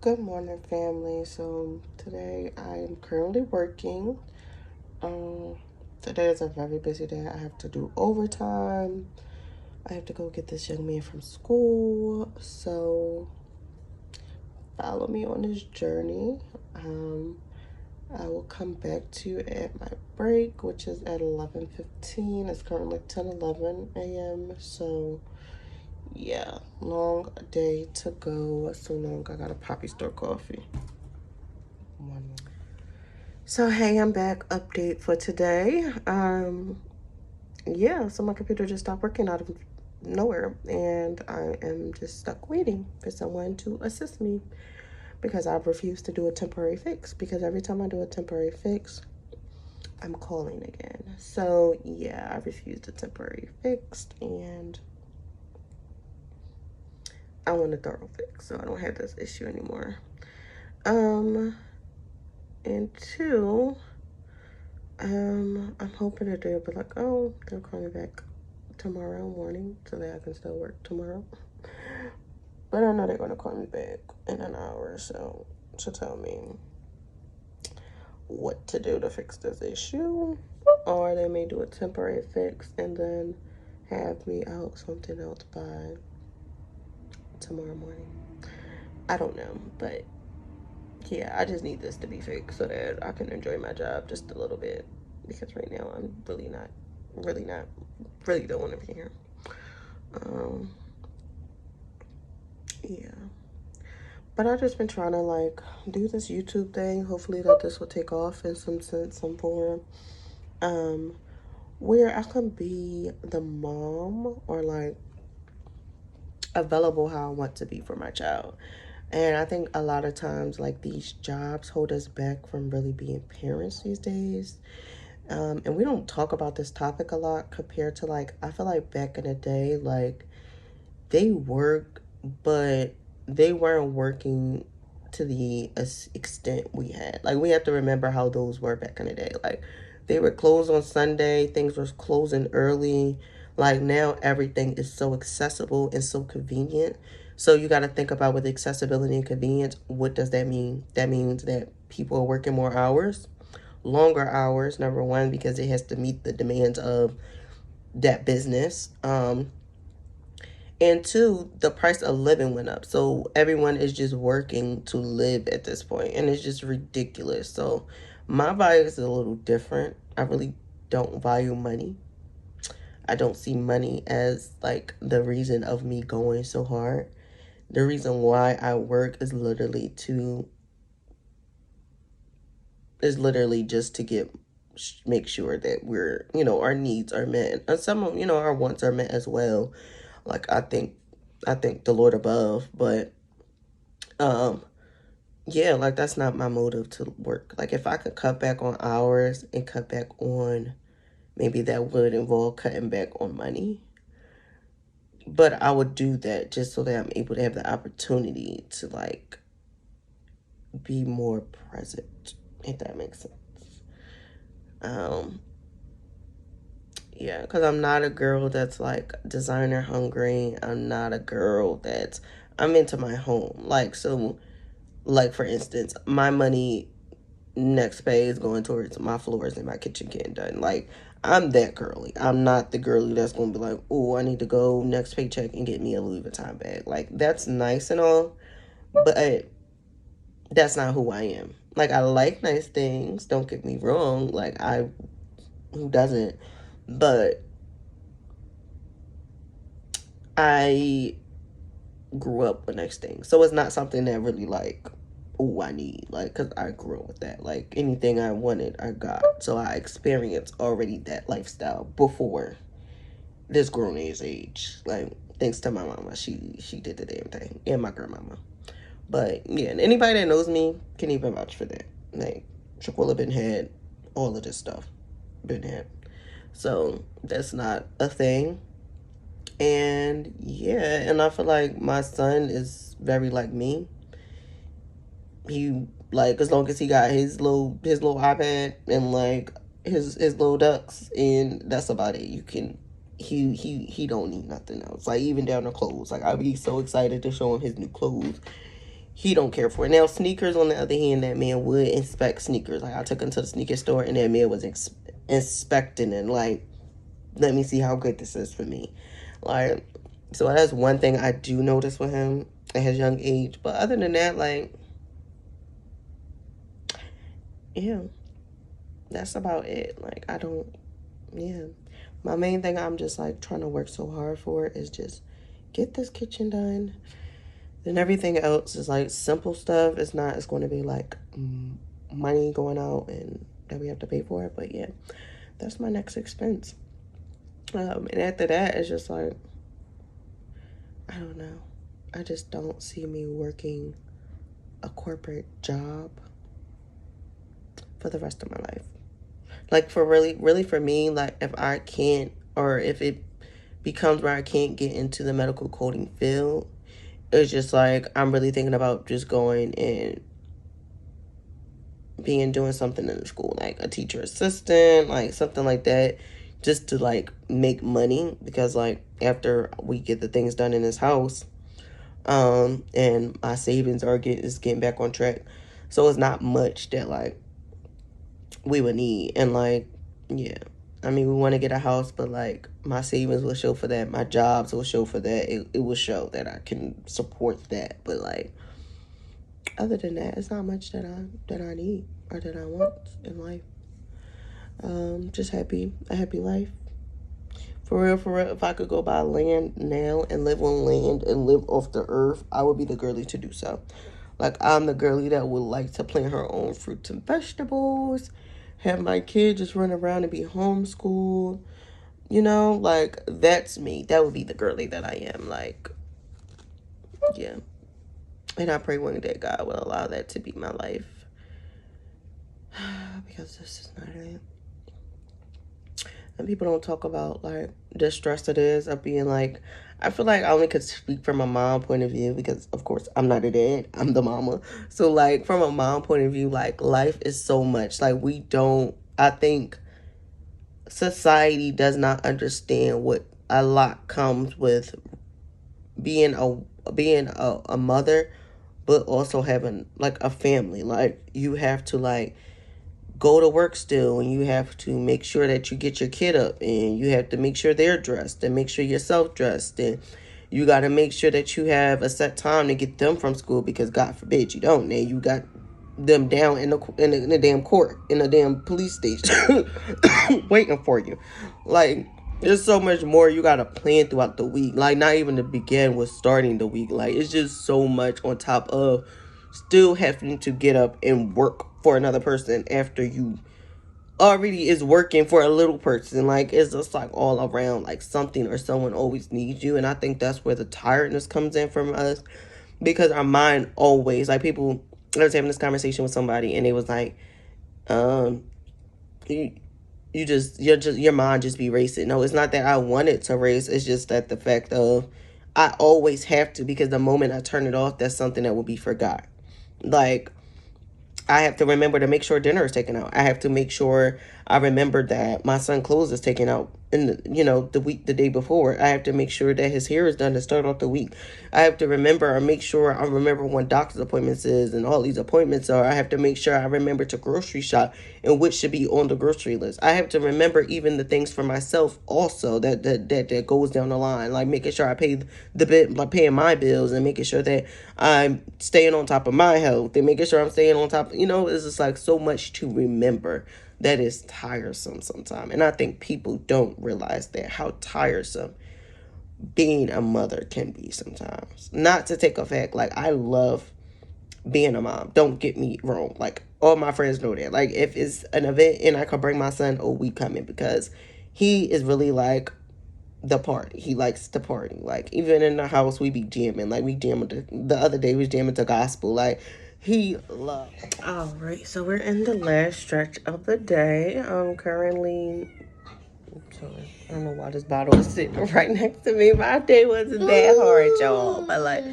Good morning, family. So today I am currently working. Um, Today is a very busy day. I have to do overtime. I have to go get this young man from school. So follow me on this journey. Um, I will come back to you at my break, which is at 11:15. It's currently 10:11 a.m. So yeah, long day to go. So long. I got a Poppy Store coffee. One. So hey, I'm back. Update for today. Yeah, so my computer just stopped working out of nowhere, and I am just stuck waiting for someone to assist me because I've refused to do a temporary fix. Because every time I do a temporary fix, I'm calling again. So yeah, I refused a temporary fix, and I want a thorough fix, so I don't have this issue anymore. And two. I'm hoping that they'll be like, oh, they'll call me back tomorrow morning so that I can still work tomorrow. But I know they're gonna call me back in an hour or so to tell me what to do to fix this issue. Or they may do a temporary fix and then have me out something else by tomorrow morning. I don't know, but yeah, I just need this to be fixed so that I can enjoy my job just a little bit. Because right now I'm really don't want to be here. Um, yeah. But I've just been trying to like do this YouTube thing. Hopefully that this will take off in some sense, some form. Um, where I can be the mom or like available how I want to be for my child. And I think a lot of times like these jobs hold us back from really being parents these days. And we don't talk about this topic a lot compared to like, I feel like back in the day, like they work, but they weren't working to the extent we had. Like we have to remember how those were back in the day. Like they were closed on Sunday, things were closing early. Like now everything is so accessible and so convenient. So you got to think about with accessibility and convenience, what does that mean? That means that people are working more hours, longer hours, number one, because it has to meet the demands of that business. And two, the price of living went up. So everyone is just working to live at this point, and it's just ridiculous. So my value is a little different. I really don't value money. I don't see money as like the reason of me going so hard. The reason why I work is literally just to make sure that we're, our needs are met. And some of, our wants are met as well. Like I think the Lord above, but um yeah, like that's not my motive to work. Like if I could cut back on hours and cut back on, maybe that would involve cutting back on money. But I would do that just so that I'm able to have the opportunity to like be more present, if that makes sense. Um yeah, because I'm not a girl that's like designer hungry. I'm not a girl that's, I'm into my home. Like so, like for instance, my money next pay is going towards my floors and my kitchen getting done. Like I'm that girly. I'm not the girly that's gonna be like, oh, I need to go next paycheck and get me a Louis Vuitton bag. Like that's nice and all, but that's not who I am. Like I like nice things. Don't get me wrong. Like who doesn't? But I grew up with nice things, so it's not something that really like, oh, I need, like, because I grew up with that. Like anything I wanted I got, so I experienced already that lifestyle before this grown age. Like thanks to my mama, she did the damn thing, and my grandmama. But yeah, and anybody that knows me can even vouch for that. Like Shaquilla been had all of this stuff, been had, so that's not a thing. And yeah, and I feel like my son is very like me. He, like, as long as he got his little iPad and like his little ducks, and that's about it. You can, he don't need nothing else. Like even down to clothes. Like I'd be so excited to show him his new clothes. he don't care for it. Now, sneakers, on the other hand, that man would inspect sneakers. Like, I took him to the sneaker store, and that man was inspecting and, like, let me see how good this is for me. Like, so that's one thing I do notice with him at his young age. But other than that, like, yeah, that's about it. Like, I don't, yeah. My main thing I'm just, like, trying to work so hard for is just get this kitchen done. Then everything else is, like, simple stuff. It's going to be, like, money going out and that we have to pay for it. But, yeah, that's my next expense. And after that, it's just, like, I don't know. I just don't see me working a corporate job for the rest of my life. Like, for really for me, like, if I can't, or if it becomes where I can't get into the medical coding field, it's just like, I'm really thinking about just going and doing something in the school, like a teacher assistant, like something like that, just to, like, make money. Because, like, after we get the things done in this house, and my savings is getting back on track, so it's not much that, like, we would need. And, like, yeah, I mean, we want to get a house, but, like, my savings will show for that, my jobs will show for that, it will show that I can support that. But, like, other than that, it's not much that I need or that I want in life. Just a happy life. For real, if I could go buy land now and live on land and live off the earth, I would be the girly to do so. Like, I'm the girly that would like to plant her own fruits and vegetables, have my kid just run around and be homeschooled. You know, like, that's me. That would be the girly that I am. Like, yeah. And I pray one day God will allow that to be my life. Because this is not it. And people don't talk about, like, the stress it is of being, like, I feel like I only could speak from a mom point of view because, of course, I'm not a dad. I'm the mama. So, like, from a mom point of view, like, life is so much. Like, I think society does not understand what a lot comes with being a mother, but also having, like, a family. Like, you have to, like, go to work still, and you have to make sure that you get your kid up, and you have to make sure they're dressed and make sure you're self-dressed, and you got to make sure that you have a set time to get them from school, because God forbid you don't, and you got them down in the damn court, in the damn police station waiting for you. Like, there's so much more you got to plan throughout the week, like, not even to begin with starting the week. Like, it's just so much on top of still having to get up and work for another person after you already is working for a little person. Like, it's just, like, all around, like, something or someone always needs you. And I think that's where the tiredness comes in from us, because our mind always, like, people, I was having this conversation with somebody, and it was like, you, your mind just be racing. No, it's not that I want it to race. It's just that the fact of, I always have to, because the moment I turn it off, that's something that will be forgot. Like, I have to remember to make sure dinner is taken out. I have to make sure I remember that my son clothes is taken out in the day before. I have to make sure that his hair is done to start off the week. I have to remember or make sure I remember when doctor's appointments is and all these appointments are. I have to make sure I remember to grocery shop and which should be on the grocery list. I have to remember even the things for myself also that goes down the line, like making sure I pay the bit, like paying my bills, and making sure that I'm staying on top of my health, and making sure I'm staying on top. It's just like so much to remember that is tiresome sometimes. And I think people don't realize that, how tiresome being a mother can be sometimes. Not to take a fact, like, I love being a mom. Don't get me wrong. Like, all my friends know that. Like, if it's an event and I can bring my son, oh, we coming, because he is really like the party. He likes to party. Like, even in the house, we be jamming. Like, we jammed the other day, we was jamming to gospel. Like, he loved. All right, so we're in the last stretch of the day. Currently, sorry, I don't know why this bottle is sitting right next to me. My day wasn't that hard, y'all. But, like,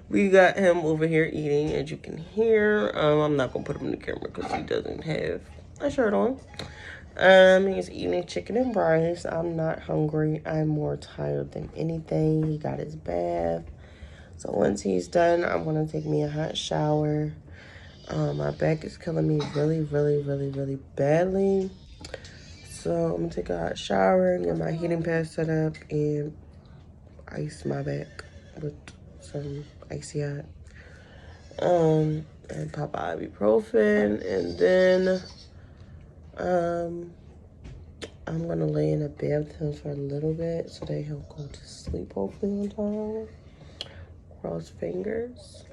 we got him over here eating, as you can hear. I'm not gonna put him in the camera because he doesn't have a shirt on. He's eating chicken and rice. I'm not hungry. I'm more tired than anything. He got his bath. So once he's done, I'm gonna take me a hot shower. My back is killing me really, really, really, really badly. So I'm gonna take a hot shower and get my heating pad set up and ice my back with some icy hot. And pop ibuprofen, and then I'm gonna lay in a bed with him for a little bit so that he'll go to sleep hopefully on time. Cross fingers.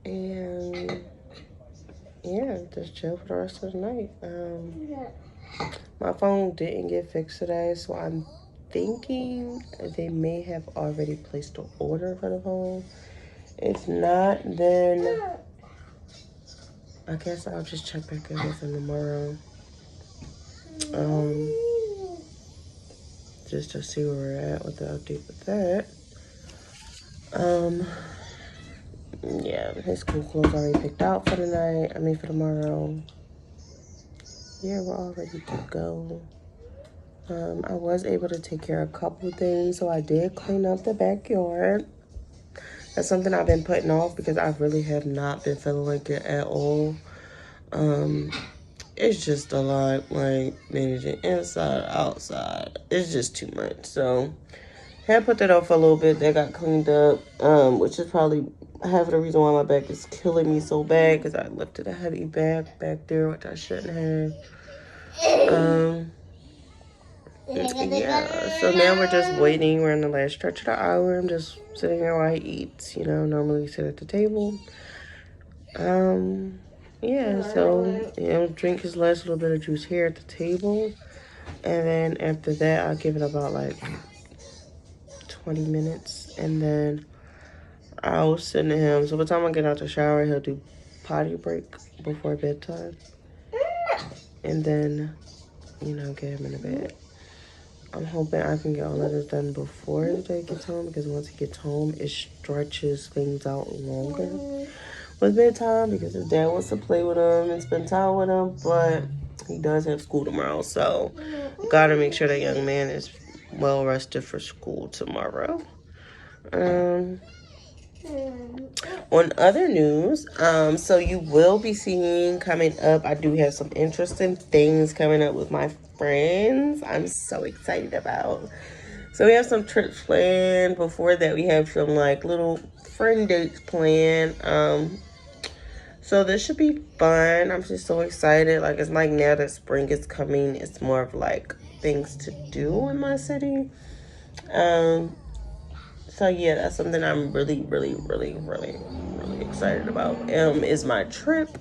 And yeah, just chill for the rest of the night. My phone didn't get fixed today, so I'm thinking they may have already placed an order for the phone. If not, then I guess I'll just check back in with them tomorrow. Just to see where we're at with the update with that. Yeah, his school clothes already picked out for tonight. I mean for tomorrow. Yeah, we're all ready to go. I was able to take care of a couple things, so I did clean up the backyard. That's something I've been putting off because I really have not been feeling like it at all. It's just a lot, like managing inside, outside. It's just too much. So had put that off for a little bit. That got cleaned up, which is probably half of the reason why my back is killing me so bad because I lifted a heavy bag back there, which I shouldn't have. Yeah, so now we're just waiting. We're in the last stretch of the hour. I'm just sitting here while he eats. You know, normally sit at the table. Yeah, so, you know, drink his last little bit of juice here at the table. And then after that, I'll give it about like 20 minutes. And then I'll send to him. So by the time I get out the shower, he'll do potty break before bedtime. And then, you know, get him in the bed. I'm hoping I can get all of this done before the day gets home, because once he gets home, it stretches things out longer with bedtime, because his dad wants to play with him and spend time with him, but he does have school tomorrow, so gotta make sure that young man is well rested for school tomorrow. On other news, so you will be seeing coming up, I do have some interesting things coming up with my friends I'm so excited about. So we have some trips planned. Before that, we have some like little friend dates planned. So this should be fun. I'm just so excited. Like, it's like now that spring is coming, it's more of like things to do in my city. So yeah, that's something I'm really, really, really, really, really excited about. Is my trip.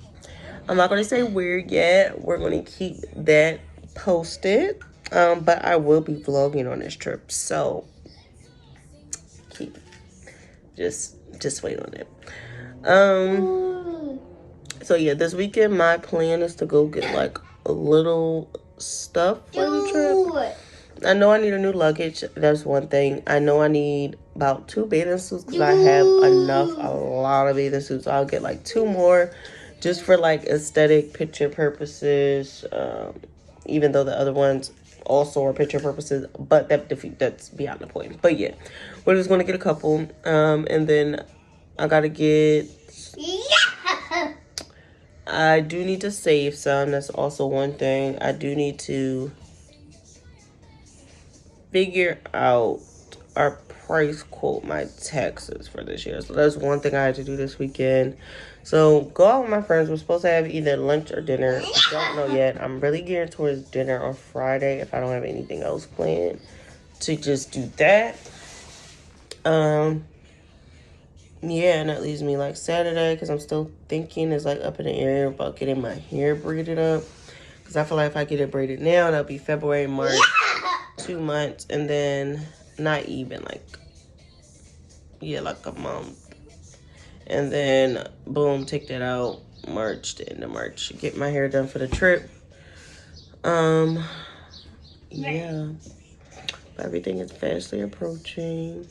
I'm not gonna say where yet. We're gonna keep that posted. But I will be vlogging on this trip, so keep just wait on it. So yeah, this weekend my plan is to go get like a little stuff for the trip. I know I need a new luggage. That's one thing. I know I need about 2 bathing suits because I have a lot of bathing suits. I'll get like 2 more just for like aesthetic picture purposes. Even though the other ones also are picture purposes, but that's beyond the point. But yeah, we're just gonna get a couple. And then I gotta get. I do need to save some. That's also one thing. I do need to figure out or price quote my taxes for this year. So that's one thing I had to do this weekend. So go out with my friends. We're supposed to have either lunch or dinner. Don't know yet. I'm really geared towards dinner on Friday if I don't have anything else planned to just do that. Yeah, and that leaves me like Saturday because I'm still thinking it's like up in the air about getting my hair braided up. Because I feel like if I get it braided now, that'll be February, March, 2 months, and then not even like, yeah, like a month. And then boom, take that out March, the end of March. Get my hair done for the trip. Yeah. Everything is fastly approaching.